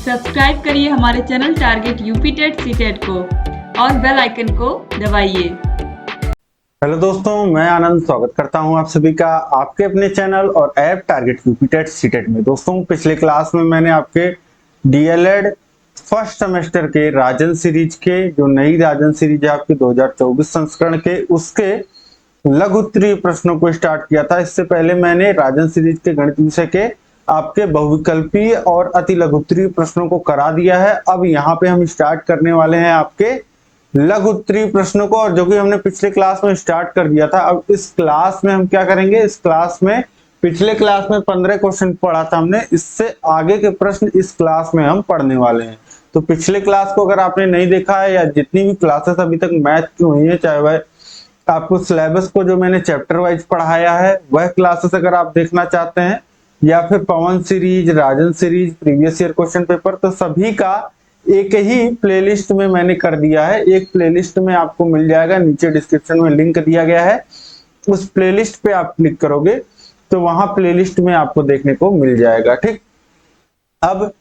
Subscribe करिए हमारे channel target UP TET CTET को और बेल आइकन को दबाइए। हेलो दोस्तों, मैं आनंद स्वागत करता हूं आप सभी का आपके अपने चैनल और app target UP TET CTET में। दोस्तों, पिछले क्लास में मैंने आपके डीएलएड फर्स्ट सेमेस्टर के राजन सीरीज के जो नई राजन सीरीज है आपके 2024 संस्करण के उसके लघु उत्तरीय प्रश्नों को स्टार्ट किया था। इससे पहले मैंने राजन सीरीज के गणित विषय के आपके बहुविकल्पीय और अति लघु उत्तरीय प्रश्नों को करा दिया है। अब यहाँ पे हम स्टार्ट करने वाले हैं आपके लघु उत्तरीय प्रश्नों को, और जो कि हमने पिछले क्लास में स्टार्ट कर दिया था। अब इस क्लास में हम क्या करेंगे, इस क्लास में पिछले क्लास में 15 क्वेश्चन पढ़ा था हमने, इससे आगे के प्रश्न इस क्लास में हम पढ़ने वाले हैं। तो पिछले क्लास को अगर आपने नहीं देखा है या जितनी भी क्लासेस अभी तक मैथ की हुई है, चाहे वह आपको सिलेबस को जो मैंने चैप्टर वाइज पढ़ाया है वह क्लासेस अगर आप देखना चाहते हैं, या फिर Pawan series, Rajan series, previous year question paper, तो सभी का एक ही प्लेलिस्ट में मैंने कर दिया है। एक प्लेलिस्ट में आपको मिल जाएगा, नीचे डिस्क्रिप्शन में लिंक दिया गया है। उस प्लेलिस्ट पे आप क्लिक करोगे तो वहां प्लेलिस्ट में आपको देखने को मिल जाएगा। ठीक, अब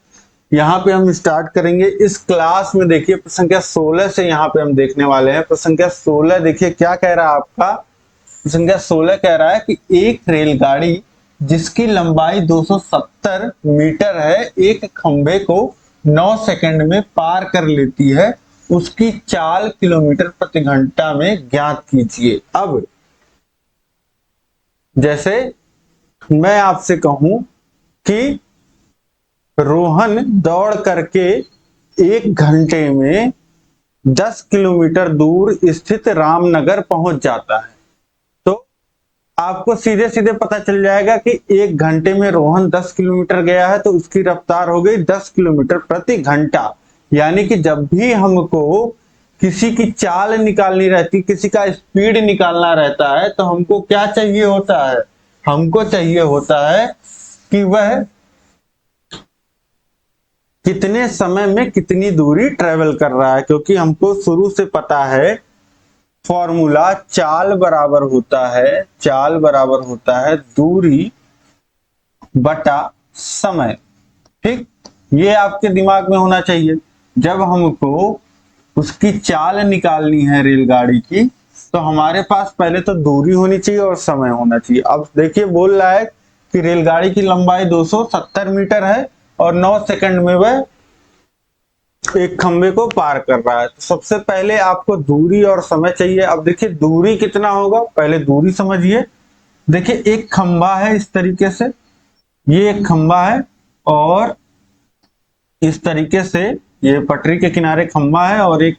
यहाँ पे हम स्टार्ट करेंगे इस क्लास में। देखिए प्रश्न संख्या 16 से यहाँ पे हम देखने वाले हैं। प्रश्न संख्या 16 देखिए क्या कह रहा है आपका। प्रश्न संख्या 16 कह रहा है कि एक रेलगाड़ी जिसकी लंबाई 270 मीटर है एक खंभे को 9 सेकंड में पार कर लेती है, उसकी चाल किलोमीटर प्रति घंटा में ज्ञात कीजिए। अब जैसे मैं आपसे कहूं कि रोहन दौड़ करके 1 घंटे में 10 किलोमीटर दूर स्थित रामनगर पहुंच जाता है, तो आपको सीधे सीधे पता चल जाएगा कि 1 घंटे में रोहन 10 किलोमीटर गया है तो उसकी रफ्तार हो गई 10 किलोमीटर प्रति घंटा। यानी कि जब भी हमको किसी की चाल निकालनी रहती, किसी का स्पीड निकालना रहता है, तो हमको क्या चाहिए होता है, हमको चाहिए होता है कि वह कितने समय में कितनी दूरी ट्रेवल कर रहा है। क्योंकि हमको शुरू से पता है फॉर्मूला चाल बराबर होता है दूरी बटा समय। ठीक, ये आपके दिमाग में होना चाहिए। जब हमको उसकी चाल निकालनी है रेलगाड़ी की, तो हमारे पास पहले तो दूरी होनी चाहिए और समय होना चाहिए। अब देखिए बोल रहा है कि रेलगाड़ी की लंबाई 270 मीटर है और 9 सेकंड में वह एक खंबे को पार कर रहा है। तो सबसे पहले आपको दूरी और समय चाहिए। अब देखिए दूरी कितना होगा, पहले दूरी समझिए। देखिए एक खंबा है इस तरीके से, ये एक खंबा है और इस तरीके से ये पटरी के किनारे खंबा है, और एक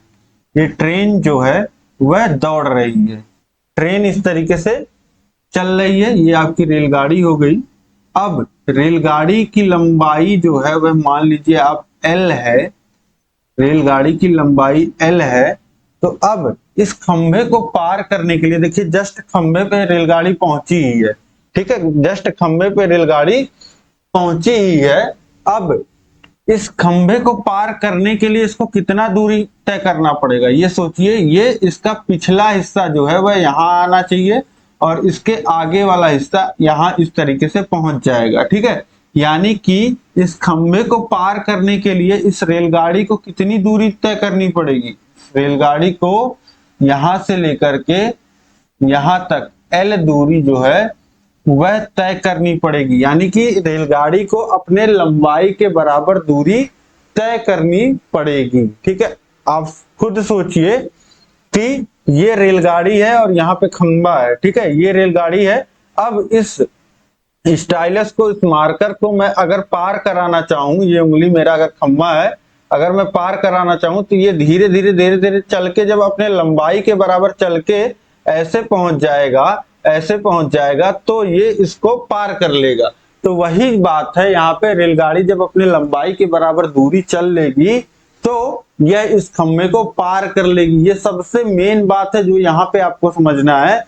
ये ट्रेन जो है वह दौड़ रही है। ट्रेन इस तरीके से चल रही है, ये आपकी रेलगाड़ी हो गई। अब रेलगाड़ी की लंबाई जो है वह मान लीजिए आप L है, रेलगाड़ी की लंबाई L है। तो अब इस खंभे को पार करने के लिए देखिए जस्ट खंभे पे रेलगाड़ी पहुंची ही है। ठीक है, जस्ट खंभे पे रेलगाड़ी पहुंची ही है। अब इस खंभे को पार करने के लिए इसको कितना दूरी तय करना पड़ेगा, ये सोचिए। ये इसका पिछला हिस्सा जो है वह यहाँ आना चाहिए और इसके आगे वाला हिस्सा यहाँ इस तरीके से पहुंच जाएगा। ठीक है, यानी कि इस खंभे को पार करने के लिए इस रेलगाड़ी को कितनी दूरी तय करनी पड़ेगी। रेलगाड़ी को यहां से लेकर के यहां तक L दूरी जो है वह तय करनी पड़ेगी। यानी कि रेलगाड़ी को अपने लंबाई के बराबर दूरी तय करनी पड़ेगी। ठीक है, आप खुद सोचिए कि ये रेलगाड़ी है और यहाँ पे खंबा है। ठीक है, ये रेलगाड़ी है। अब इस स्टाइलस को, इस मार्कर को मैं अगर पार कराना चाहूं, ये उंगली मेरा अगर खंबा है, अगर मैं पार कराना चाहूं तो ये धीरे धीरे चल के जब अपने लंबाई के बराबर चल के ऐसे पहुंच जाएगा तो ये इसको पार कर लेगा। तो वही बात है, यहाँ पे रेलगाड़ी जब अपने लंबाई के बराबर दूरी चल लेगी तो यह इस खंभे को पार कर लेगी। ये सबसे मेन बात है जो यहाँ पे आपको समझना है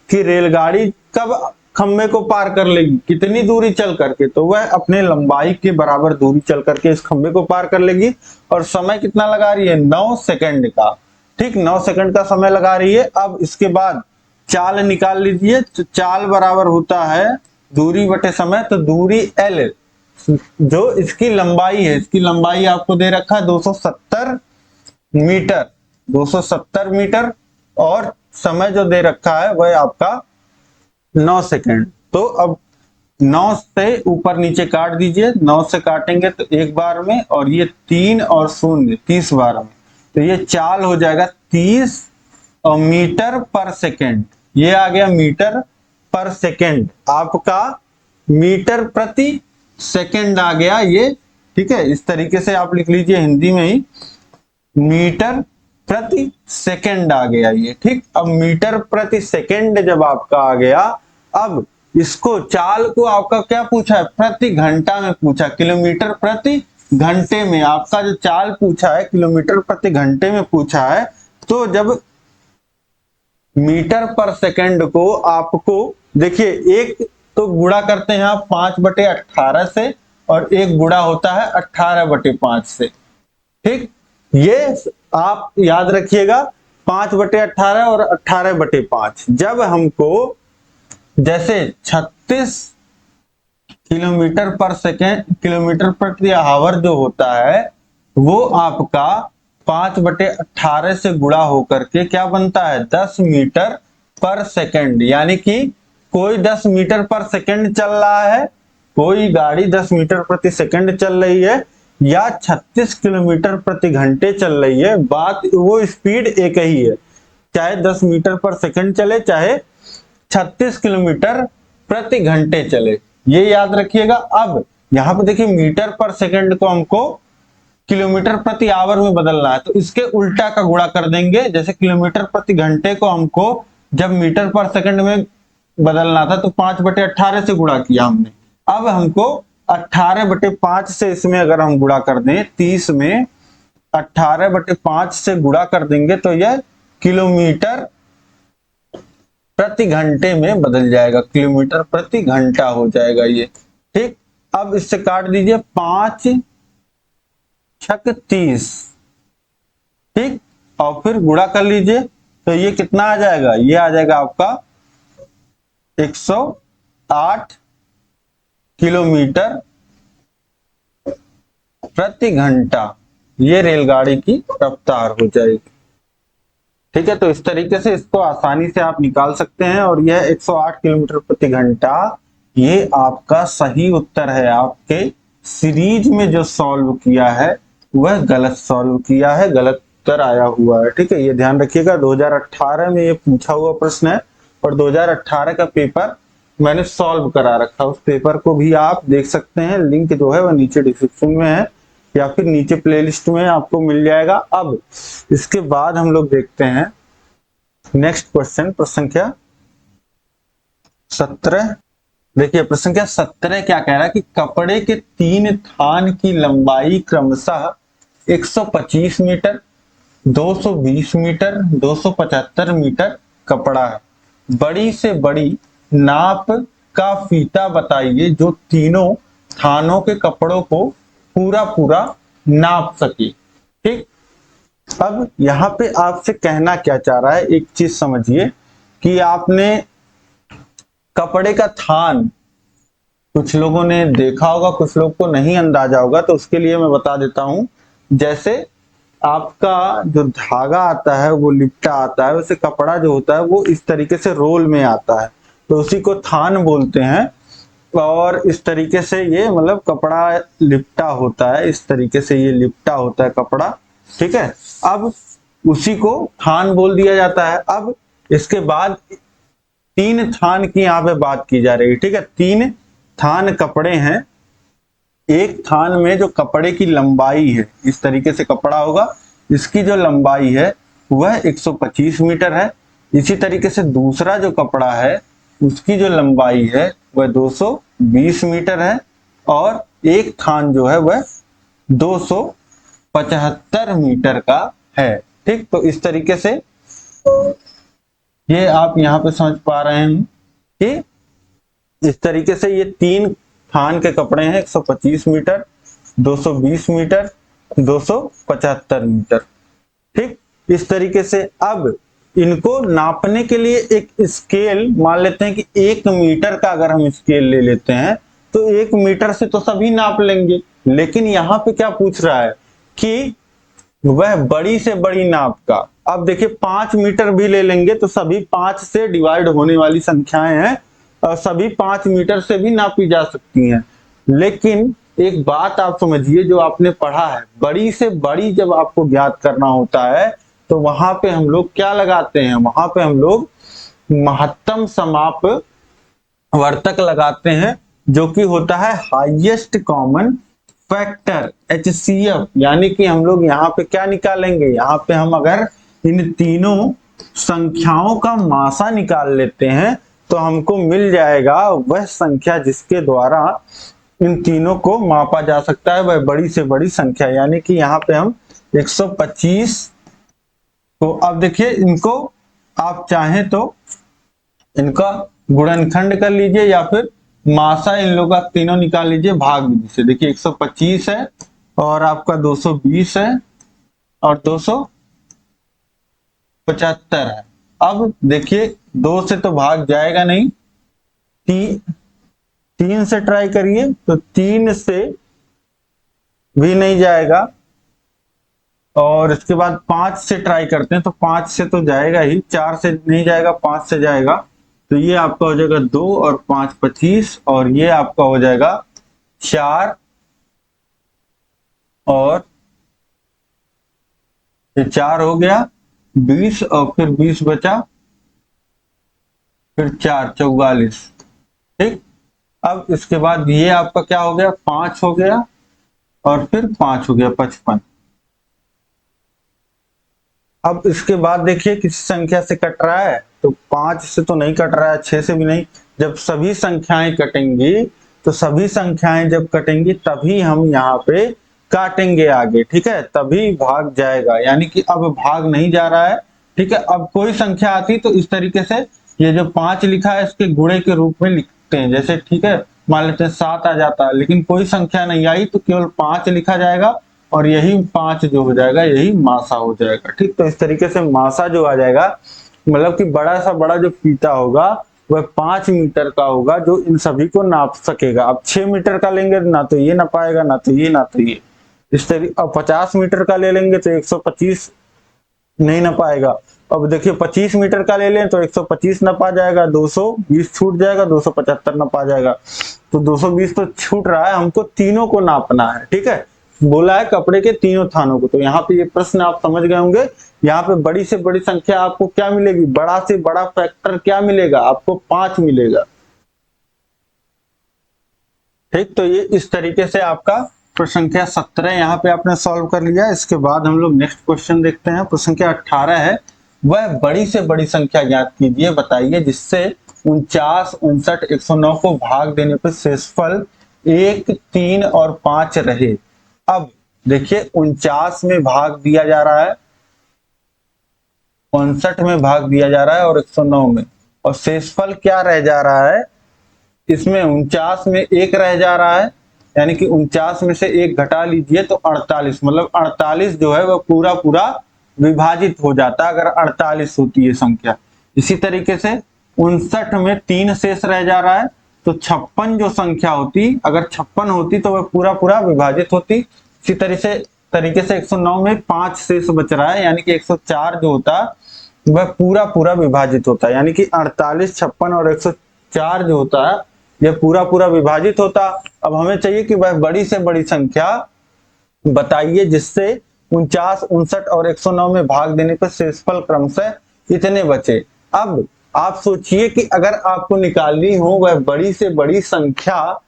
कि रेलगाड़ी कब खंभे को पार कर लेगी, कितनी दूरी चल करके, तो वह अपने लंबाई के बराबर दूरी चल करके इस खंभे को पार कर लेगी। और समय कितना लगा रही है, 9 सेकंड का। ठीक, 9 सेकंड का समय लगा रही है। अब इसके बाद चाल निकाल लीजिए। तो चाल बराबर होता है दूरी बटे समय, तो दूरी L, जो इसकी लंबाई है, इसकी लंबाई आपको दे रखा है 270 मीटर, 270 मीटर, और समय जो दे रखा है वह आपका 9 सेकंड। तो अब 9 से ऊपर नीचे काट दीजिए, 9 से काटेंगे तो एक बार में, और ये 3 और 0 30 बार में, तो ये चाल हो जाएगा 30 मीटर पर सेकंड। ये आ गया मीटर पर सेकंड, आपका मीटर प्रति सेकंड आ गया ये। ठीक है, इस तरीके से आप लिख लीजिए हिंदी में ही, मीटर प्रति सेकंड आ गया ये। ठीक, अब मीटर प्रति सेकंड जब आपका आ गया, अब इसको चाल को आपका क्या पूछा है, प्रति घंटा में पूछा, किलोमीटर प्रति घंटे में आपका जो चाल पूछा है किलोमीटर प्रति घंटे में पूछा है। तो जब मीटर पर सेकंड को आपको देखिए, एक तो गुणा करते हैं आप 5/18 से, और एक गुणा होता है 18/5 से। ठीक, ये आप याद रखिएगा, 5/18 और 18/5। जब हमको जैसे 36 किलोमीटर पर सेकेंड, किलोमीटर प्रति आवर जो होता है, वो आपका 5/18 से गुणा होकर के क्या बनता है, 10 मीटर पर सेकंड। यानी कि कोई 10 मीटर पर सेकंड चल रहा है, कोई गाड़ी 10 मीटर प्रति सेकंड चल रही है, या 36 किलोमीटर प्रति घंटे चल रही है, बात वो स्पीड एक ही है, चाहे 10 मीटर पर सेकंड चले, चाहे 36 किलोमीटर प्रति घंटे चले, ये याद रखिएगा। अब यहाँ पे देखिए, मीटर पर सेकंड को हमको किलोमीटर प्रति आवर में बदलना है, तो इसके उल्टा का गुणा कर देंगे। जैसे किलोमीटर प्रति घंटे को हमको जब मीटर पर सेकंड में बदलना था, तो 5/18 से गुणा किया हमने। अब हमको 18/5 से इसमें अगर हम गुणा कर दें, 30 में 18/5 से गुणा कर देंगे, तो यह किलोमीटर प्रति घंटे में बदल जाएगा, किलोमीटर प्रति घंटा हो जाएगा ये। ठीक, अब इससे काट दीजिए, 5 छक 30। ठीक, और फिर गुणा कर लीजिए, तो ये कितना आ जाएगा, ये आ जाएगा आपका 108 किलोमीटर प्रति घंटा, ये रेलगाड़ी की रफ्तार हो जाएगी। ठीक है, तो इस तरीके से इसको आसानी से आप निकाल सकते हैं, और यह 108 किलोमीटर प्रति घंटा ये आपका सही उत्तर है। आपके सीरीज में जो सॉल्व किया है वह गलत सॉल्व किया है, गलत उत्तर आया हुआ है। ठीक है, ये ध्यान रखिएगा, 2018 में ये पूछा हुआ प्रश्न है, और 2018 का पेपर मैंने सॉल्व करा रखा, उस पेपर को भी आप देख सकते हैं, लिंक जो है वह नीचे डिस्क्रिप्शन में है, या फिर नीचे प्लेलिस्ट में आपको मिल जाएगा। अब इसके बाद हम लोग देखते हैं नेक्स्ट क्वेश्चन, प्रश्न संख्या 17। देखिए प्रश्न संख्या 17 क्या कह रहा है कि कपड़े के 3 थान की लंबाई क्रमशः 125 मीटर, 220 मीटर, 275 मीटर कपड़ा है। बड़ी से बड़ी नाप का फीता बताइए जो तीनों थानों के कपड़ों को पूरा पूरा नाप सके। ठीक, अब यहाँ पे आपसे कहना क्या चाह रहा है, एक चीज समझिए कि आपने कपड़े का थान कुछ लोगों ने देखा होगा, कुछ लोग को नहीं अंदाजा होगा, तो उसके लिए मैं बता देता हूं। जैसे आपका जो धागा आता है वो लिपटा आता है, वैसे कपड़ा जो होता है वो इस तरीके से रोल में आता है, तो उसी को थान बोलते हैं। और इस तरीके से ये मतलब कपड़ा लिपटा होता है, इस तरीके से ये लिपटा होता है कपड़ा। ठीक है, अब उसी को थान बोल दिया जाता है। अब इसके बाद 3 थान की यहाँ पे बात की जा रही है। ठीक है, 3 थान कपड़े हैं, एक थान में जो कपड़े की लंबाई है, इस तरीके से कपड़ा होगा, इसकी जो लंबाई है वह 125 मीटर है। इसी तरीके से दूसरा जो कपड़ा है उसकी जो लंबाई है वह 220 मीटर है, और एक थान जो है वह 275 मीटर का है। ठीक, तो इस तरीके से ये आप यहाँ पे समझ पा रहे हैं कि इस तरीके से ये 3 थान के कपड़े हैं, 125 मीटर, 220 मीटर, 275 मीटर। ठीक, इस तरीके से अब इनको नापने के लिए एक स्केल मान लेते हैं कि 1 मीटर का अगर हम स्केल ले लेते हैं, तो 1 मीटर से तो सभी नाप लेंगे, लेकिन यहाँ पे क्या पूछ रहा है कि वह बड़ी से बड़ी नाप का। अब देखिए 5 मीटर भी ले लेंगे तो सभी 5 से डिवाइड होने वाली संख्याएं हैं और सभी 5 मीटर से भी नापी जा सकती हैं। लेकिन एक बात आप समझिए, जो आपने पढ़ा है, बड़ी से बड़ी जब आपको ज्ञात करना होता है तो वहां पे हम लोग क्या लगाते हैं, वहां पे हम लोग महत्तम समाप वर्तक लगाते हैं, जो कि होता है हाईएस्ट कॉमन फैक्टर HCF। यानी कि हम लोग यहाँ पे क्या निकालेंगे, यहाँ पे हम अगर इन तीनों संख्याओं का मासा निकाल लेते हैं तो हमको मिल जाएगा वह संख्या जिसके द्वारा इन तीनों को मापा जा सकता है, वह बड़ी से बड़ी संख्या। यानी कि यहाँ पे हम 125 को, अब देखिए इनको आप चाहें तो इनका गुणनखंड कर लीजिए या फिर मासा इन लोगों का तीनों निकाल लीजिए भाग विधि से। देखिए 125 है और आपका 220 है और 275 है। अब देखिए 2 से तो भाग जाएगा नहीं, 3 से ट्राई करिए तो 3 से भी नहीं जाएगा, और इसके बाद 5 से ट्राई करते हैं तो 5 से तो जाएगा ही, 4 से नहीं जाएगा, 5 से जाएगा। तो ये आपका हो जाएगा 2 और 5 25, और ये आपका हो जाएगा 4 और ये 4 हो गया 20 और फिर 20 बचा, फिर 4 44। ठीक, अब इसके बाद ये आपका क्या हो गया, 5 हो गया और फिर 5 हो गया 55। अब इसके बाद देखिए किसी संख्या से कट रहा है तो 5 से तो नहीं कट रहा है, 6 से भी नहीं। जब सभी संख्याएं कटेंगी तो सभी संख्याएं जब कटेंगी तभी हम यहाँ पे काटेंगे आगे, ठीक है, तभी भाग जाएगा। यानी कि अब भाग नहीं जा रहा है, ठीक है। अब कोई संख्या आती तो इस तरीके से ये जो 5 लिखा है इसके गुणे के रूप में लिखते हैं, जैसे ठीक है मान लेते हैं 7 आ जाता है, लेकिन कोई संख्या नहीं आई तो केवल 5 लिखा जाएगा और यही 5 जो हो जाएगा यही मासा हो जाएगा। ठीक, तो इस तरीके से मासा जो आ जाएगा, मतलब कि बड़ा सा बड़ा जो फीता होगा वह 5 मीटर का होगा जो इन सभी को नाप सकेगा। अब 6 मीटर का लेंगे ना तो ये ना पाएगा, ना तो ये, ना तो ये, इस तरीके। अब 50 मीटर का ले लेंगे तो 125 नहीं ना पाएगा। अब देखिए 25 मीटर का ले लें तो 125 ना पा जाएगा, 220 छूट जाएगा, 275 ना पा जाएगा। तो 220 तो छूट रहा है, हमको तीनों को नापना है, ठीक है। बोला है कपड़े के तीनों थानों को। तो यहाँ पे ये प्रश्न आप समझ गए होंगे। यहाँ पे बड़ी से बड़ी संख्या आपको क्या मिलेगी, बड़ा से बड़ा फैक्टर क्या मिलेगा, आपको 5 मिलेगा। ठीक, तो ये इस तरीके से आपका प्रश्न संख्या 17 यहाँ पे आपने सॉल्व कर लिया। इसके बाद हम लोग नेक्स्ट क्वेश्चन देखते हैं। प्रश्न संख्या 18 है, वह बड़ी से बड़ी संख्या ज्ञात कीजिए, बताइए जिससे 49, 59, 109 को भाग देने पर शेषफल 1, 3 और 5 रहे। अब देखिए 49 में भाग दिया जा रहा है, 59 में भाग दिया जा रहा है और 109 में, और शेषफल क्या रह जा रहा है, इसमें 49 में 1 रह जा रहा है, यानी कि 49 में से 1 घटा लीजिए तो 48, मतलब 48 जो है वह पूरा पूरा विभाजित हो जाता है अगर 48 होती है संख्या। इसी तरीके से 59 में 3 शेष रह जा रहा है, तो 56 जो संख्या होती, अगर 56 होती तो वह पूरा पूरा विभाजित होती। इसी तरीके से 109 में 5 शेष बच रहा है, यानी कि 104 जो होता वह पूरा पूरा विभाजित होता है, यानी कि 48, 56 और 104 जो होता है यह पूरा पूरा विभाजित होता। अब हमें चाहिए कि वह बड़ी से बड़ी संख्या बताइए जिससे 49, 59 और 109 में भाग देने पर शेषफल क्रमशः इतने बचे। अब आप सोचिए कि अगर आपको निकालनी हो वह बड़ी से बड़ी संख्या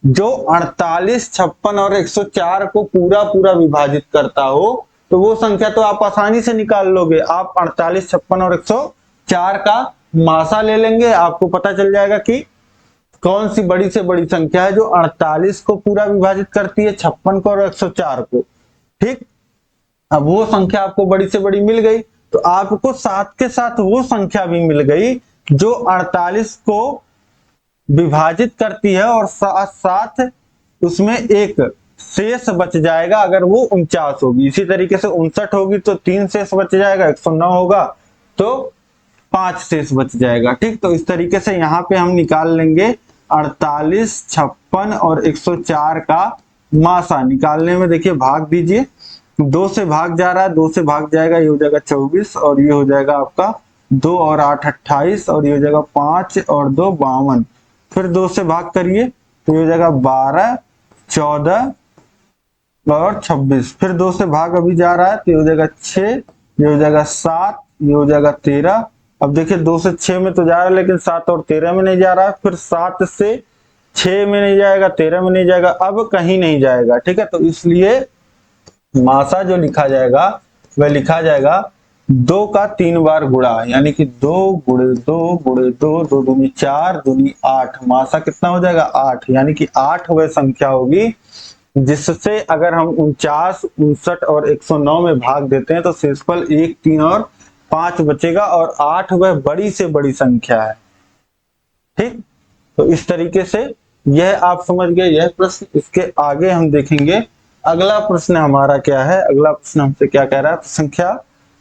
जो 48, 56 और 104 को पूरा पूरा विभाजित करता हो, तो वो संख्या तो आप आसानी से निकाल लोगे। आप 48, 56 और 104 का मासा ले लेंगे, आपको पता चल जाएगा कि कौन सी बड़ी से बड़ी संख्या है जो 48 को पूरा विभाजित करती है, 56 को और 104 को। ठीक, अब वो संख्या आपको बड़ी से बड़ी मिल गई, तो आपको साथ के साथ वो संख्या भी मिल गई जो 48 को विभाजित करती है और साथ साथ उसमें एक शेष बच जाएगा अगर वो 49 होगी। इसी तरीके से 59 होगी तो 3 शेष बच जाएगा, 109 होगा तो 5 शेष बच जाएगा। ठीक, तो इस तरीके से यहाँ पे हम निकाल लेंगे 48, 56 और 104 का मासा निकालने में देखिए भाग दीजिए। 2 से भाग जा रहा है, 2 से भाग जाएगा, ये हो जाएगा 24 और ये हो जाएगा आपका 2 और 8 28 और ये हो जाएगा 5 और 2 52। फिर 2 से भाग करिए तो ये हो जाएगा 12, 14 और 26। फिर 2 से भाग अभी जा रहा है तो ये हो जाएगा 6, ये हो जाएगा 7, ये हो जाएगा 13। अब देखिए 2 से 6 में तो जा रहा है लेकिन 7 और 13 में नहीं जा रहा है। फिर 7 से 6 में नहीं जाएगा, 13 में नहीं जाएगा, अब कहीं नहीं जाएगा। ठीक है, तो इसलिए मासा जो लिखा जाएगा वह लिखा जाएगा 2 का 3 बार गुणा, यानी कि 2 गुणे 2 गुणे 2, 2 दूनी 4 दूनी 8। मासा कितना हो जाएगा 8, यानी कि 8 वह संख्या होगी जिससे अगर हम 49, 59 और 109 में भाग देते हैं तो शेषफल 1, 3 और 5 बचेगा और 8 वह बड़ी से बड़ी संख्या है। ठीक, तो इस तरीके से यह आप समझ गए यह प्रश्न। इसके आगे हम देखेंगे अगला प्रश्न हमारा क्या है। अगला प्रश्न हमसे क्या कह रहा है, संख्या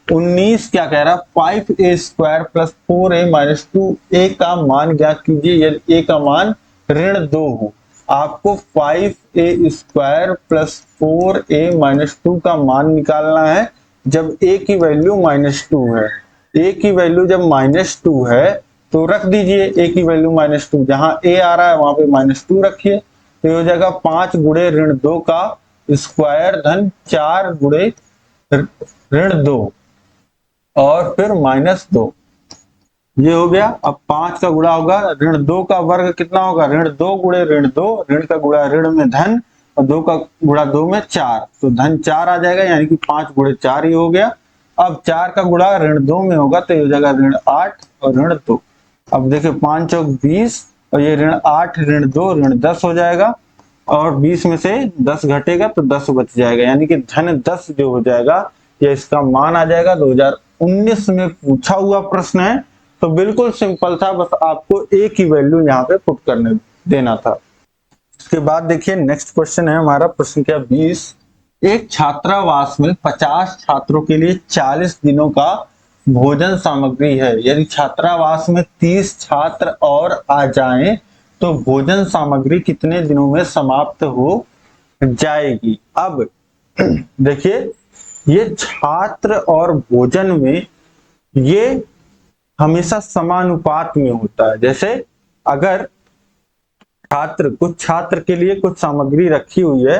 19 क्या कह रहा है, 5a square plus 4a minus 2a का मान ज्ञात कीजिए यदि a का मान ऋण 2 हो। आपको 5a square plus 4a minus 2 का मान निकालना है जब a की वैल्यू -2 है। a की वैल्यू जब -2 है तो रख दीजिए a की वैल्यू -2, जहां a आ रहा है वहां पे -2 रखिए। तो ये हो जाएगा 5 गुणे ऋण 2 का स्क्वायर धन 4 गुणे ऋण 2 और फिर -2, ये हो गया। अब 5 का गुणा होगा ऋण 2 का वर्ग कितना होगा, ऋण 2 गुणे ऋण 2, ऋण का गुणा ऋण में धन और 2 का गुणा 2 में 4, तो धन 4 आ जाएगा, यानी कि 5 गुणे 4 ही हो गया। अब 4 का गुणा ऋण 2 में होगा तो ये हो जाएगा ऋण 8 और ऋण 2। अब देखिए 5 चौक 20 और ये ऋण 8 ऋण 2 ऋण 10 हो जाएगा और 20 में से 10 घटेगा तो 10 बच जाएगा, यानी कि धन 10 जो हो जाएगा ये इसका मान आ जाएगा। 2019 में पूछा हुआ प्रश्न है तो बिल्कुल सिंपल था, बस आपको a की वैल्यू यहाँ पे पुट करने देना था। इसके बाद देखिए नेक्स्ट क्वेश्चन है हमारा प्रश्न क्या 20। एक छात्रावास में 50 छात्रों के लिए 40 दिनों का भोजन सामग्री है। यदि छात्रावास में 30 छात्र और आ जाएं तो भोजन सामग्री कितने दिनों में समाप्त हो जाएगी। अब देखिए ये छात्र और भोजन में ये हमेशा समानुपात में होता है। जैसे अगर कुछ छात्र के लिए कुछ सामग्री रखी हुई है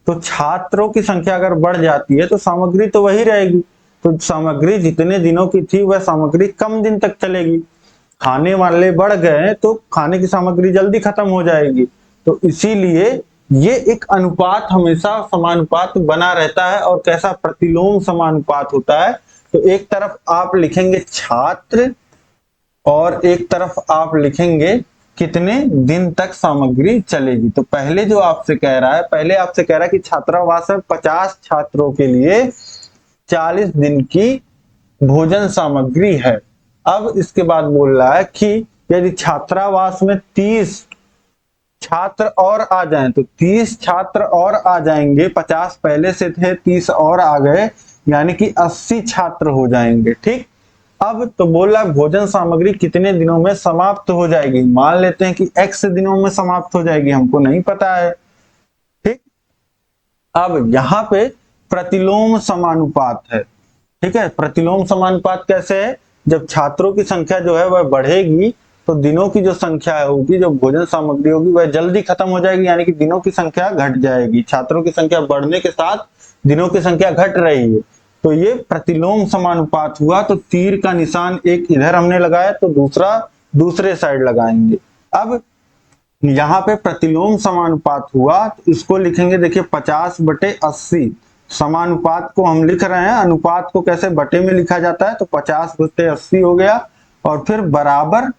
तो छात्रों की संख्या अगर बढ़ जाती है तो सामग्री तो वही रहेगी, तो सामग्री जितने दिनों की थी वह सामग्री कम दिन तक चलेगी। खाने वाले बढ़ गए तो खाने की सामग्री जल्दी खत्म हो जाएगी। तो इसीलिए ये एक अनुपात हमेशा समानुपात बना रहता है। और कैसा, प्रतिलोम समानुपात होता है। तो एक तरफ आप लिखेंगे छात्र और एक तरफ आप लिखेंगे कितने दिन तक सामग्री चलेगी। तो पहले जो आपसे कह रहा है, पहले आपसे कह रहा है कि छात्रावास में 50 छात्रों के लिए 40 दिन की भोजन सामग्री है। अब इसके बाद बोल रहा है कि यदि छात्रावास में 30 छात्र और आ जाएं तो 30 छात्र और आ जाएंगे, 50 पहले से थे 30 और आ गए, यानी कि 80 छात्र हो जाएंगे। ठीक, अब तो बोल रहा है भोजन सामग्री कितने दिनों में समाप्त हो जाएगी। मान लेते हैं कि x दिनों में समाप्त हो जाएगी, हमको नहीं पता है। ठीक, अब यहाँ पे प्रतिलोम समानुपात है। ठीक है, प्रतिलोम समानुपात कैसे है, जब छात्रों की संख्या जो है वह बढ़ेगी तो दिनों की जो संख्या होगी, जो भोजन सामग्री होगी वह जल्दी खत्म हो जाएगी, यानी कि दिनों की संख्या घट जाएगी। छात्रों की संख्या बढ़ने के साथ दिनों की संख्या घट रही है, तो ये प्रतिलोम समानुपात हुआ। तो तीर का निशान एक इधर हमने लगाया तो दूसरा दूसरे साइड लगाएंगे। अब यहाँ पे प्रतिलोम समानुपात हुआ तो इसको लिखेंगे, देखिए 50/80। समानुपात को हम लिख रहे हैं, अनुपात को कैसे बटे में लिखा जाता है, तो 50/80 हो गया और फिर बराबर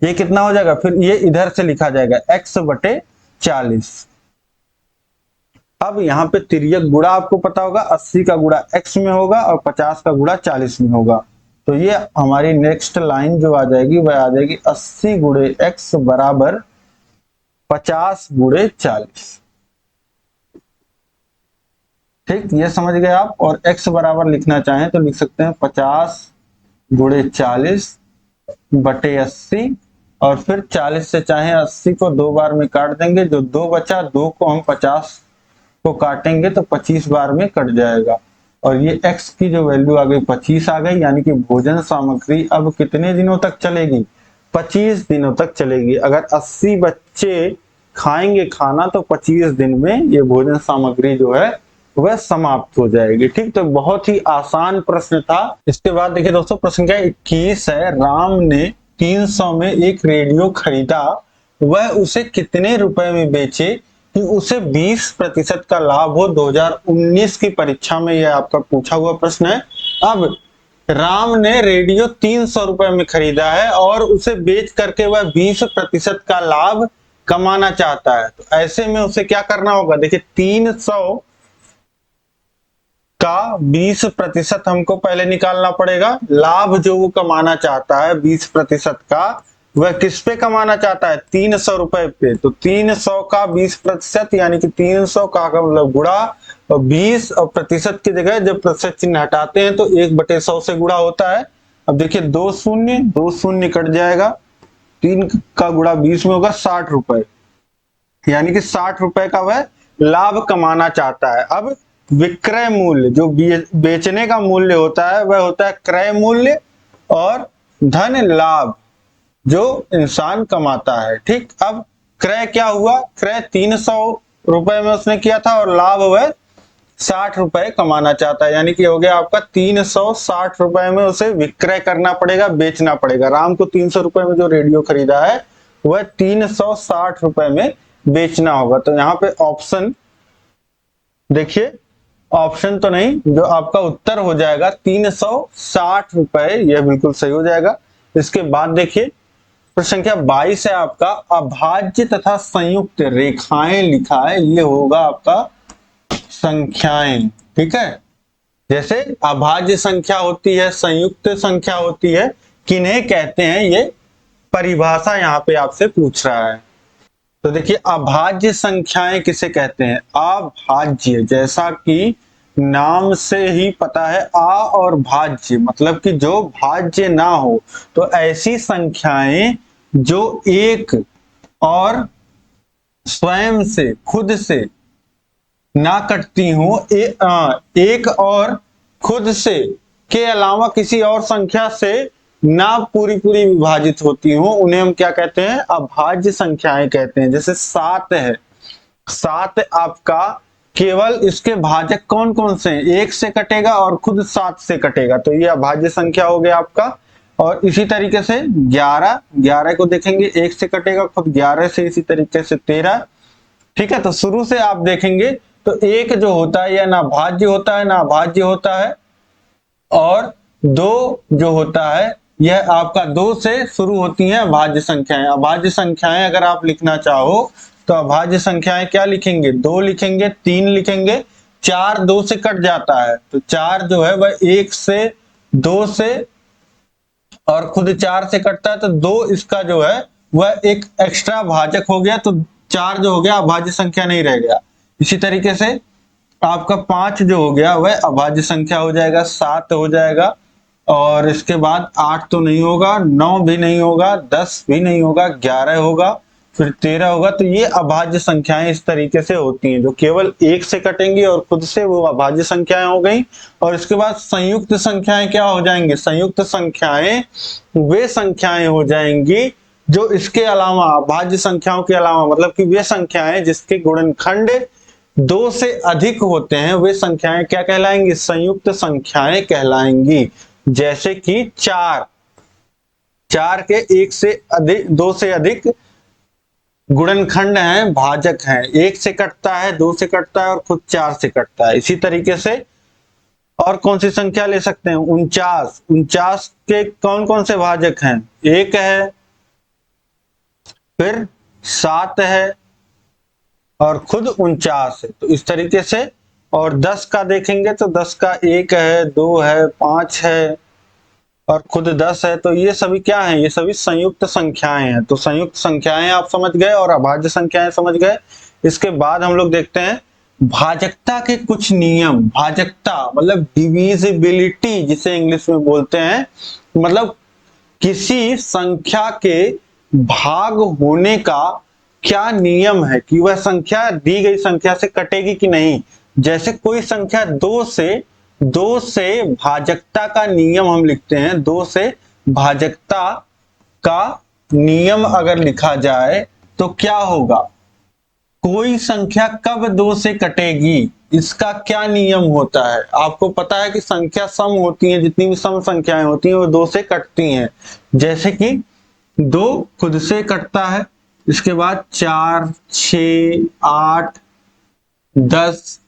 ये कितना हो जाएगा, फिर ये इधर से लिखा जाएगा x/40। अब यहाँ पे तिर्यक गुणा आपको पता होगा, 80 का गुणा x में होगा और 50 का गुणा 40 में होगा। तो ये हमारी नेक्स्ट लाइन जो आ जाएगी वह आ जाएगी 80 गुणे x बराबर 50 गुणे 40। ठीक, ये समझ गए आप। और x बराबर लिखना चाहें तो लिख सकते हैं 50 गुणे 40 बटे 80 और फिर 40 से चाहे 80 को 2 बार में काट देंगे, जो 2 बचा 2 को हम 50 को काटेंगे तो 25 बार में कट जाएगा। और ये x की जो वैल्यू आ गई 25 आ गई, यानी कि भोजन सामग्री अब कितने दिनों तक चलेगी? 25 दिनों तक चलेगी। अगर 80 बच्चे खाएंगे खाना तो 25 दिन में ये भोजन सामग्री जो है वह समाप्त हो जाएगी। ठीक, तो बहुत ही आसान प्रश्न था। इसके बाद देखिए दोस्तों, प्रश्न क्या 21 है। राम ने 300 में एक रेडियो खरीदा, वह उसे कितने रुपए में बेचे कि उसे 20% का लाभ हो? 2019 की परीक्षा में यह आपका पूछा हुआ प्रश्न है। अब राम ने रेडियो 300 रुपए में खरीदा है और उसे बेच करके वह 20% का लाभ कमाना चाहता है, तो ऐसे में उसे क्या करना होगा? देखिए 300 का 20% हमको पहले निकालना पड़ेगा। लाभ जो वो कमाना चाहता है 20% का, वह किस पे कमाना चाहता है? 300 रुपए पे। तो 300 का 20% यानी कि 300 का मतलब गुणा और 20 और प्रतिशत की जगह जब प्रतिशत चिन्ह हटाते हैं तो 1/100 से गुणा होता है। अब देखिए 2 शून्य कट जाएगा, 3 का गुणा 20 में होगा 60 रुपए, यानी कि 60 रुपए का वह लाभ कमाना चाहता है। अब विक्रय मूल्य जो बेचने का मूल्य होता है वह होता है क्रय मूल्य, और धन लाभ जो इंसान कमाता है। ठीक, अब क्रय क्या हुआ? क्रय 300 रुपए में उसने किया था और लाभ वह 60 रुपए कमाना चाहता है, यानी कि हो गया आपका 360 रुपए में उसे विक्रय करना पड़ेगा, बेचना पड़ेगा। राम को 300 रुपए में जो रेडियो खरीदा है वह 360 रुपए में बेचना होगा। तो यहाँ पे ऑप्शन देखिए, ऑप्शन तो नहीं, जो आपका उत्तर हो जाएगा 360 रुपए, यह बिल्कुल सही हो जाएगा। इसके बाद देखिए प्रश्न संख्या 22 है आपका। अभाज्य तथा संयुक्त रेखाएं लिखा है, ये होगा आपका संख्याएं। ठीक है, जैसे अभाज्य संख्या होती है, संयुक्त संख्या होती है, किन्हें कहते हैं? ये परिभाषा यहाँ पे आपसे पूछ रहा है। तो देखिए अभाज्य संख्याएं किसे कहते हैं? अभाज्य, जैसा कि नाम से ही पता है, आ और भाज्य मतलब कि जो भाज्य ना हो, तो ऐसी संख्याएं जो एक और स्वयं से खुद से ना कटती हो, एक और खुद से के अलावा किसी और संख्या से ना पूरी पूरी विभाजित होती हो, उन्हें हम क्या कहते हैं? अभाज्य संख्याएं कहते हैं। जैसे 7 है, 7 आपका केवल इसके भाजक कौन कौन से हैं? 1 से कटेगा और खुद 7 से कटेगा, तो ये अभाज्य संख्या हो गया आपका। और इसी तरीके से 11 को देखेंगे 1 से कटेगा, खुद 11 से, इसी तरीके से 13। ठीक है, तो शुरू से आप देखेंगे तो एक जो होता है यह ना भाज्य होता है ना अभाज्य होता है, और 2 जो होता है यह आपका 2 से शुरू होती हैं अभाज्य संख्याएं। अभाज्य संख्याएं अगर आप लिखना चाहो तो अभाज्य संख्याएं क्या लिखेंगे? 2 लिखेंगे, 3 लिखेंगे, 4 2 से कट जाता है, तो 4 जो है वह 1 से, 2 से और खुद 4 से कटता है, तो 2 इसका जो है वह एक एक्स्ट्रा भाजक हो गया, तो 4 जो हो गया अभाज्य संख्या नहीं रह गया। इसी तरीके से आपका 5 जो हो गया वह अभाज्य संख्या हो जाएगा, 7 हो जाएगा, और इसके बाद 8 तो नहीं होगा, 9 भी नहीं होगा, 10 भी नहीं होगा, 11 होगा, फिर 13 होगा। तो ये अभाज्य संख्याएं इस तरीके से होती हैं, जो केवल 1 से कटेंगी और खुद से, वो अभाज्य संख्याएं हो गई। और इसके बाद संयुक्त संख्याएं क्या हो जाएंगी? संयुक्त संख्याएं वे संख्याएं हो जाएंगी जो इसके अलावा, अभाज्य संख्याओं के अलावा, मतलब कि वे संख्याएं जिसके गुणनखंड 2 से अधिक होते हैं, वे संख्याएं क्या कहलाएंगी? संयुक्त संख्याएं कहलाएंगी। जैसे कि 4 के 1 से अधिक, 2 से अधिक गुणनखंड हैं, भाजक हैं। 1 से कटता है, 2 से कटता है और खुद 4 से कटता है। इसी तरीके से और कौन सी संख्या ले सकते हैं? 49 के कौन कौन से भाजक हैं? 1 है, फिर 7 है और खुद 49 है, तो इस तरीके से। और 10 का देखेंगे तो 10 का 1 है, 2 है, 5 है और खुद 10 है, तो ये सभी क्या हैं? ये सभी संयुक्त संख्याएं हैं। तो संयुक्त संख्याएं आप समझ गए और अभाज्य संख्याएं समझ गए। इसके बाद हम लोग देखते हैं भाजकता के कुछ नियम। भाजकता मतलब डिविजिबिलिटी जिसे इंग्लिश में बोलते हैं, मतलब किसी संख्या के भाग होने का क्या नियम है कि वह संख्या दी गई संख्या से कटेगी कि नहीं। जैसे कोई संख्या दो से भाजकता का नियम हम लिखते हैं, दो से भाजकता का नियम अगर लिखा जाए तो क्या होगा, कोई संख्या कब दो से कटेगी, इसका क्या नियम होता है। आपको पता है कि संख्या सम होती है, जितनी भी सम संख्याएं होती हैं वो दो से कटती हैं। जैसे कि दो खुद से कटता है, इसके बाद 4, 6, 8, 10,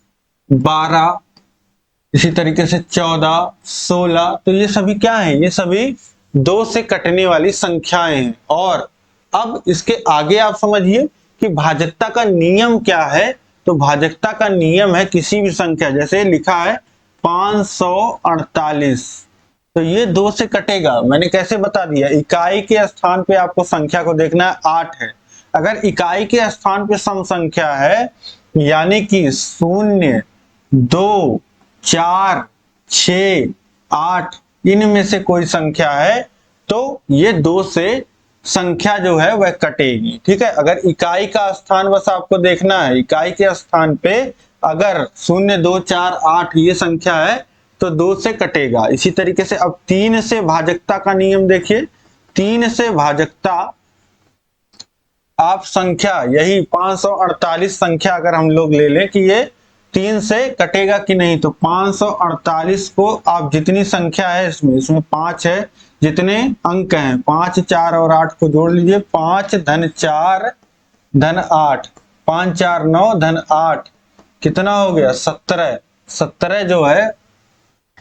12, इसी तरीके से 14, 16, तो ये सभी क्या है, ये सभी दो से कटने वाली संख्याएं हैं। और अब इसके आगे आप समझिए कि भाजकता का नियम क्या है। तो भाजकता का नियम है किसी भी संख्या, जैसे लिखा है 548, तो ये दो से कटेगा। मैंने कैसे बता दिया, इकाई के स्थान पे आपको संख्या को देखना है, 8 है। अगर इकाई के स्थान पे सम संख्या है, यानी कि 0, 2, 4, 6, 8 इनमें से कोई संख्या है तो ये दो से संख्या जो है वह कटेगी। ठीक है, अगर इकाई का स्थान बस आपको देखना है, इकाई के स्थान पे अगर 0, 2, 4, 8 ये संख्या है तो दो से कटेगा। इसी तरीके से अब 3 से भाजकता का नियम देखिए, 3 से भाजकता आप संख्या यही 548 संख्या अगर हम लोग ले लें कि ये 3 से कटेगा कि नहीं, तो 548 को आप जितनी संख्या है इसमें 5 है, जितने अंक हैं 5, 4 और 8 को जोड़ लीजिए, 5 धन 4 धन 8, 5, 4, 9 धन 8 कितना हो गया 17। 17 जो है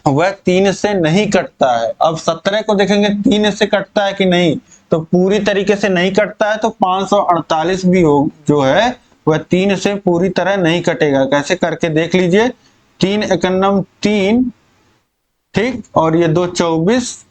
वह 3 से नहीं कटता है। अब 17 को देखेंगे 3 से कटता है कि नहीं, तो पूरी तरीके से नहीं कटता है, तो 548 भी हो जो है वह 3 से पूरी तरह नहीं कटेगा। कैसे करके देख लीजिए, 3 एकन्नम 3, ठीक, और ये 2 24,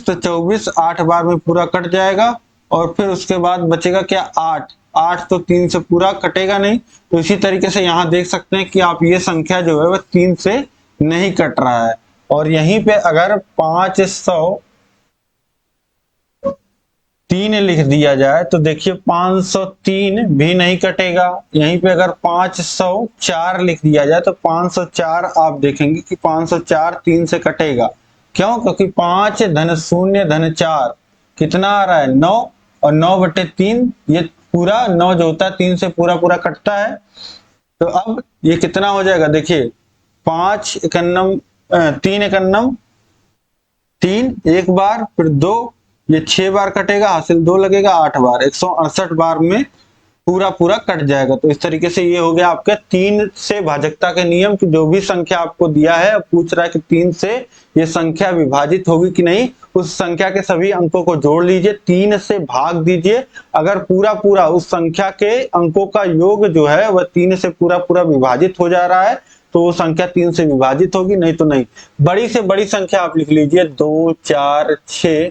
तो 24 8 बार में पूरा कट जाएगा। और फिर उसके बाद बचेगा क्या 8, 8 तो 3 से पूरा कटेगा नहीं। तो इसी तरीके से यहाँ देख सकते हैं कि आप ये संख्या जो है वह 3 से नहीं कट रहा है। और यहीं पे अगर 503 लिख दिया जाए तो देखिए 503 भी नहीं कटेगा। यहीं पे अगर 504 लिख दिया जाए तो 504 आप देखेंगे कि 504 3 से कटेगा। क्यों? क्योंकि 5 धन 0 धन 4 कितना आ रहा है 9, और 9/3 ये पूरा 9 जो होता है 3 से पूरा पूरा कटता है। तो अब ये कितना हो जाएगा, देखिए 5 एकन्नम 3 एकन्नम 3 एक बार, फिर 2, ये 6 बार कटेगा, हासिल 2 लगेगा 8 बार, 168 बार में पूरा पूरा कट जाएगा। तो इस तरीके से ये हो गया आपका 3 से भाजकता के नियम की जो भी संख्या आपको दिया है, पूछ रहा है कि 3 से ये संख्या विभाजित होगी कि नहीं, उस संख्या के सभी अंकों को जोड़ लीजिए, 3 से भाग दीजिए। अगर पूरा पूरा उस संख्या के अंकों का योग जो है वह 3 से पूरा पूरा विभाजित हो जा रहा है तो वो संख्या 3 से विभाजित होगी, नहीं तो नहीं। बड़ी से बड़ी संख्या आप लिख लीजिए 2, 4, 6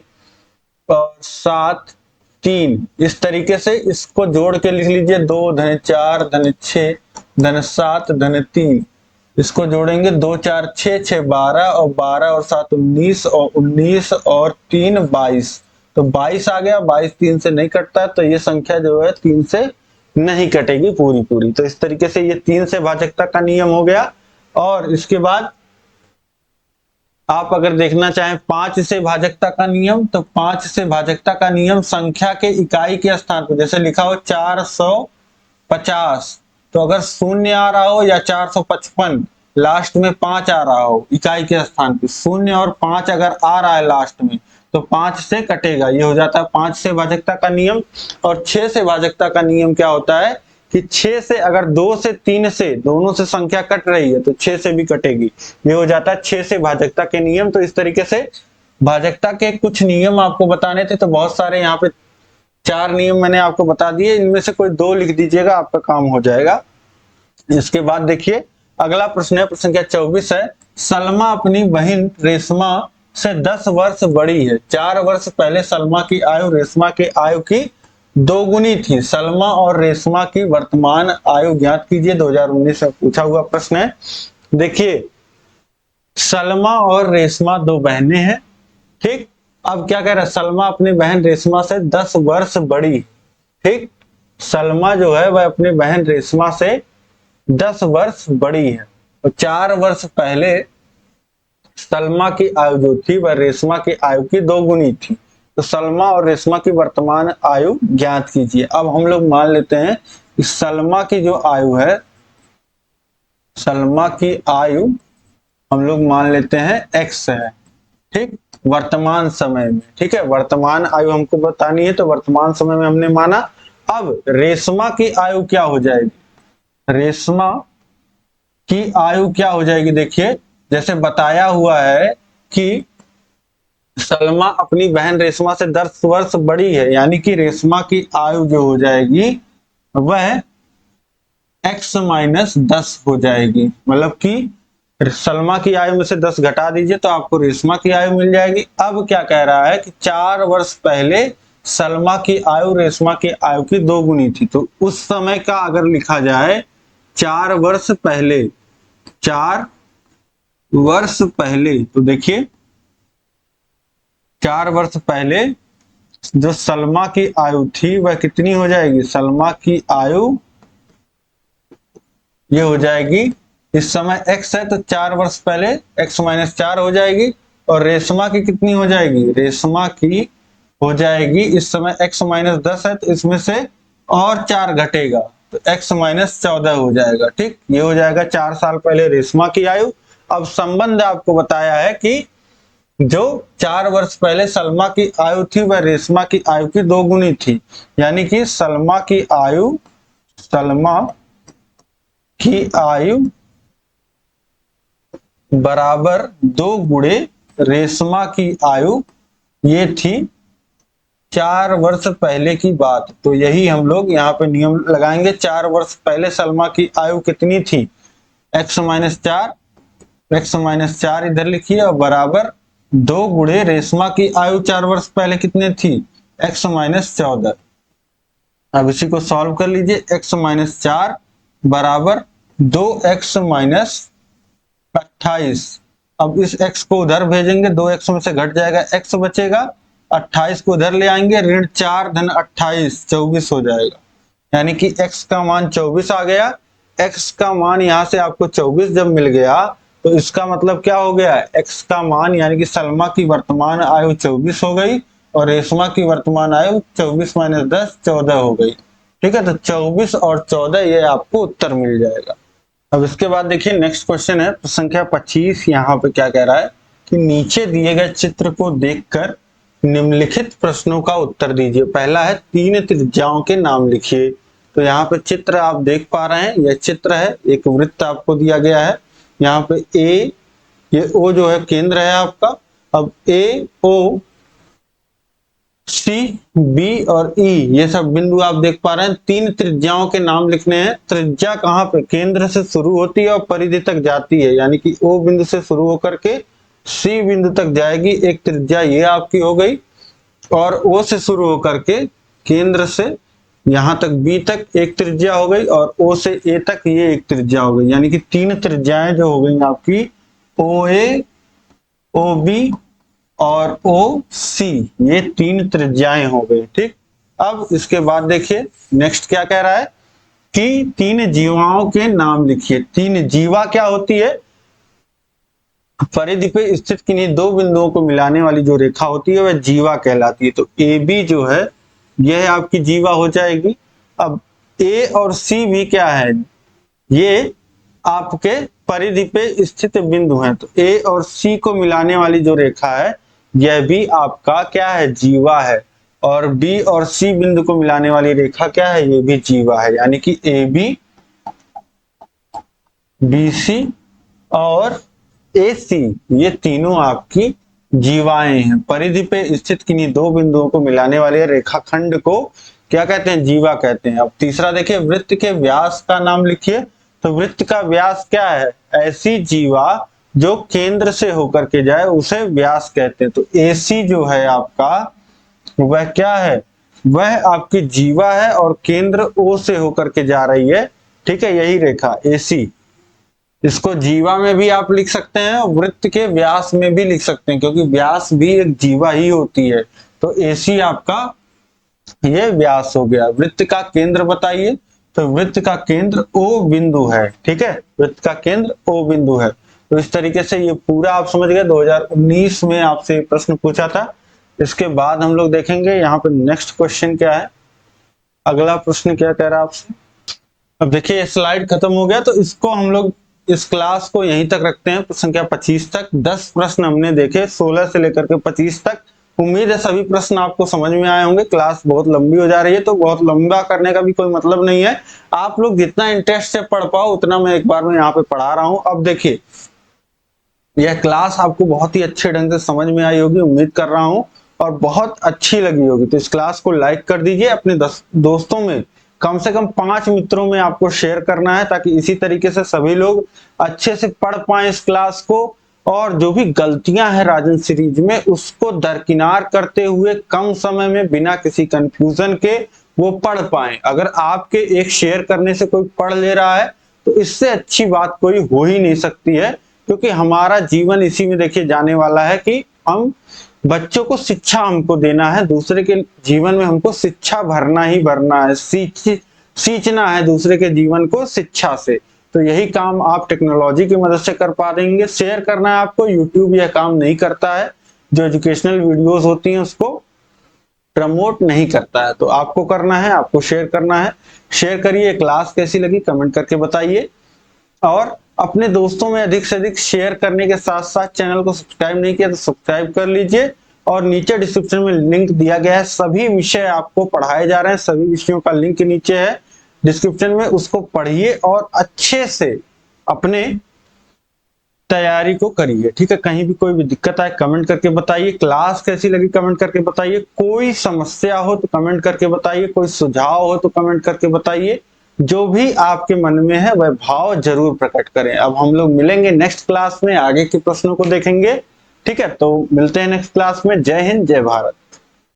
और 7, 3, इस तरीके से इसको जोड़ के लिख लीजिए 2 धन 4 धन 6 धन 7 धन 3, इसको जोड़ेंगे 2, 4, 6, 6 12 और 12 और 7 19 और 19 और 3 22, तो 22 आ गया। 22 3 से नहीं कटता, तो ये संख्या जो है 3 से नहीं कटेगी पूरी पूरी। तो इस तरीके से ये 3 से भाजकता का नियम हो गया। और इसके बाद आप अगर देखना चाहें 5 से भाजकता का नियम, तो 5 से भाजकता का नियम संख्या के इकाई के स्थान पर, जैसे लिखा हो 450, तो अगर 0 आ रहा हो या 455 लास्ट में 5 आ रहा हो इकाई के स्थान पे, 0 और 5 अगर आ रहा है लास्ट में तो 5 से कटेगा। ये हो जाता है 5 से भाजकता का नियम। और 6 से भाजकता का नियम क्या होता है कि 6 से अगर 2 से 3 से दोनों से संख्या कट रही है तो 6 से भी कटेगी। ये हो जाता है 6 से भाजकता के नियम। तो इस तरीके से भाजकता के कुछ नियम आपको बताने थे, तो बहुत सारे यहाँ पे 4 नियम मैंने आपको बता दिए, इनमें से कोई 2 लिख दीजिएगा, आपका काम हो जाएगा। इसके बाद देखिए अगला प्रश्न है, प्रश्न संख्या 24 है। सलमा अपनी बहन रेशमा से 10 वर्ष बड़ी है। 4 वर्ष पहले सलमा की आयु रेशमा की आयु की 2 गुनी थी। सलमा और रेशमा की वर्तमान आयु ज्ञात कीजिए। 2019 में पूछा हुआ प्रश्न है। देखिए सलमा और रेशमा 2 बहनें हैं, ठीक, अब क्या कह रहा है, सलमा अपनी बहन रेशमा से 10 वर्ष बड़ी। ठीक, सलमा जो है वह अपनी बहन रेशमा से 10 वर्ष बड़ी है, और 4 वर्ष पहले सलमा की आयु जो थी वह रेशमा की आयु की 2 गुनी थी। तो सलमा और रेशमा की वर्तमान आयु ज्ञात कीजिए। अब हम लोग मान लेते हैं कि सलमा की जो आयु है, सलमा की आयु हम लोग मान लेते हैं x है। ठीक, वर्तमान समय में। ठीक है, वर्तमान आयु हमको बतानी है तो वर्तमान समय में हमने माना। अब रेशमा की आयु क्या हो जाएगी, रेशमा की आयु क्या हो जाएगी, देखिए जैसे बताया हुआ है कि सलमा अपनी बहन रेशमा से 10 वर्ष बड़ी है, यानी कि रेशमा की आयु जो हो जाएगी वह x माइनस 10 हो जाएगी। मतलब कि सलमा की आयु में से 10 घटा दीजिए तो आपको रेशमा की आयु मिल जाएगी। अब क्या कह रहा है कि 4 वर्ष पहले सलमा की आयु रेशमा की आयु की 2 गुनी थी। तो उस समय का अगर लिखा जाए 4 वर्ष पहले, 4 वर्ष पहले, तो देखिए 4 वर्ष पहले जो सलमा की आयु थी वह कितनी हो जाएगी, सलमा की आयु ये हो जाएगी, इस समय x है तो 4 वर्ष पहले x माइनस 4 हो जाएगी, और रेशमा की कितनी हो जाएगी, रेशमा की हो जाएगी इस समय x माइनस 10 है तो इसमें से और 4 घटेगा तो x माइनस 14 हो जाएगा। ठीक, ये हो जाएगा 4 साल पहले रेशमा की आयु। अब संबंध आपको बताया है कि जो 4 वर्ष पहले सलमा की आयु थी वह रेशमा की आयु की 2 गुनी थी, यानी कि सलमा की आयु, सलमा की आयु बराबर 2 गुणे रेशमा की आयु, ये थी 4 वर्ष पहले की बात। तो यही हम लोग यहाँ पे नियम लगाएंगे। 4 वर्ष पहले सलमा की आयु कितनी थी, x माइनस 4, x माइनस 4 इधर लिखिए, और बराबर 2 गुणे रेशमा की आयु 4 वर्ष पहले कितनी थी, x माइनस 14। अब इसी को सॉल्व कर लीजिए, x माइनस 4 बराबर 2x माइनस 28। अब इस x को उधर भेजेंगे, 2x में से घट जाएगा, x बचेगा, 28 को उधर ले आएंगे, ऋण 4 धन 28 24 हो जाएगा, यानी कि x का मान 24 आ गया। x का मान यहाँ से आपको 24 जब मिल गया तो इसका मतलब क्या हो गया, x का मान यानी कि सलमा की वर्तमान आयु 24 हो गई और रेशमा की वर्तमान आयु 24 माइनस 10 14 हो गई। ठीक है, तो 24 और 14 ये आपको उत्तर मिल जाएगा। अब इसके बाद देखिए नेक्स्ट क्वेश्चन है संख्या 25। यहाँ पे क्या कह रहा है कि नीचे दिए गए चित्र को देखकर निम्नलिखित प्रश्नों का उत्तर दीजिए। पहला है 3 त्रिज्याओं के नाम लिखिए। तो यहाँ पे चित्र आप देख पा रहे हैं, यह चित्र है, एक वृत्त आपको दिया गया है। यहाँ पे ए, ये ओ जो है केंद्र है आपका। अब ए, ओ, सी, बी और ई ये सब बिंदु आप देख पा रहे हैं। 3 त्रिज्याओं के नाम लिखने हैं। त्रिज्या कहाँ पे, केंद्र से शुरू होती है और परिधि तक जाती है, यानी कि ओ बिंदु से शुरू होकर के सी बिंदु तक जाएगी, एक त्रिज्या ये आपकी हो गई। और ओ से शुरू होकर के केंद्र से यहां तक बी तक एक त्रिज्या हो गई, और ओ से ए तक ये एक त्रिज्या हो गई, यानी कि 3 त्रिज्याएं जो हो गई आपकी, ओ ए, ओ बी और ओ सी, ये 3 त्रिज्याएं हो गई। ठीक, अब इसके बाद देखिए नेक्स्ट क्या कह रहा है कि 3 जीवाओं के नाम लिखिए। 3 जीवा क्या होती है, परिधि पे स्थित किन्हीं 2 बिंदुओं को मिलाने वाली जो रेखा होती है वह जीवा कहलाती है। तो ए बी जो है यह आपकी जीवा हो जाएगी। अब ए और सी भी क्या है, ये आपके परिधि पे स्थित बिंदु हैं। तो ए और सी को मिलाने वाली जो रेखा है यह भी आपका क्या है, जीवा है। और बी और सी बिंदु को मिलाने वाली रेखा क्या है, ये भी जीवा है, यानी कि ए बी, बी सी और ए सी ये तीनों आपकी जीवाएं हैं। परिधि पे स्थित किन्हीं 2 बिंदुओं को मिलाने वाले रेखाखंड को क्या कहते हैं, जीवा कहते हैं। अब तीसरा देखिए, वृत्त के व्यास का नाम लिखिए। तो वृत्त का व्यास क्या है, ऐसी जीवा जो केंद्र से होकर के जाए उसे व्यास कहते हैं। तो AC जो है आपका वह क्या है, वह आपकी जीवा है और केंद्र O से होकर के जा रही है। ठीक है, यही रेखा AC। इसको जीवा में भी आप लिख सकते हैं और वृत्त के व्यास में भी लिख सकते हैं, क्योंकि व्यास भी एक जीवा ही होती है। तो AC आपका ये व्यास हो गया। वृत्त का केंद्र बताइए, तो वृत्त का केंद्र O बिंदु है। ठीक है, वृत्त का केंद्र O बिंदु है। तो इस तरीके से ये पूरा आप समझ गए। 2019 में आपसे प्रश्न पूछा था। इसके बाद हम लोग देखेंगे यहाँ पे नेक्स्ट क्वेश्चन क्या है, अगला प्रश्न क्या कह रहा है आपसे। अब देखिए स्लाइड खत्म हो गया, तो इसको हम लोग इस क्लास को यहीं तक रखते हैं, प्रश्न संख्या 25 तक। 10 प्रश्न हमने देखे 16 से लेकर के 25 तक। उम्मीद है सभी प्रश्न आपको समझ में आए होंगे। क्लास बहुत लंबी हो जा रही है, तो बहुत लंबा करने का भी कोई मतलब नहीं है। आप लोग जितना इंटरेस्ट से पढ़ पाओ उतना मैं एक बार में यहाँ पे पढ़ा रहा हूँ। अब देखिए यह क्लास आपको बहुत ही अच्छे ढंग से समझ में आई होगी, उम्मीद कर रहा हूँ, और बहुत अच्छी लगी होगी। तो इस क्लास को लाइक कर दीजिए, अपने दोस्तों में कम से कम 5 मित्रों में आपको शेयर करना है, ताकि इसी तरीके से सभी लोग अच्छे से पढ़ पाए इस क्लास को, और जो भी गलतियां हैं राजन सीरीज में उसको दरकिनार करते हुए कम समय में बिना किसी कंफ्यूजन के वो पढ़ पाए। अगर आपके एक शेयर करने से कोई पढ़ ले रहा है तो इससे अच्छी बात कोई हो ही नहीं सकती है, क्योंकि हमारा जीवन इसी में देखिए जाने वाला है कि हम बच्चों को शिक्षा हमको देना है, दूसरे के जीवन में हमको शिक्षा भरना ही भरना है, सींचना है दूसरे के जीवन को शिक्षा से। तो यही काम आप टेक्नोलॉजी की मदद से कर पा देंगे। शेयर करना है आपको, यूट्यूब यह काम नहीं करता है, जो एजुकेशनल वीडियोस होती हैं उसको प्रमोट नहीं करता है। तो आपको करना है, आपको शेयर करना है। शेयर करिए। क्लास कैसी लगी कमेंट करके बताइए, और अपने दोस्तों में अधिक से अधिक शेयर करने के साथ साथ चैनल को सब्सक्राइब नहीं किया तो सब्सक्राइब कर लीजिए। और नीचे डिस्क्रिप्शन में लिंक दिया गया है, सभी विषय आपको पढ़ाए जा रहे हैं, सभी विषयों का लिंक नीचे है डिस्क्रिप्शन में, उसको पढ़िए और अच्छे से अपने तैयारी को करिए। ठीक है, कहीं भी कोई भी दिक्कत आए कमेंट करके बताइए। क्लास कैसी लगी कमेंट करके बताइए। कोई समस्या हो तो कमेंट करके बताइए, कोई सुझाव हो तो कमेंट करके बताइए। जो भी आपके मन में है वह भाव जरूर प्रकट करें। अब हम लोग मिलेंगे नेक्स्ट क्लास में, आगे के प्रश्नों को देखेंगे। ठीक है, तो मिलते हैं नेक्स्ट क्लास में। जय हिंद, जय भारत।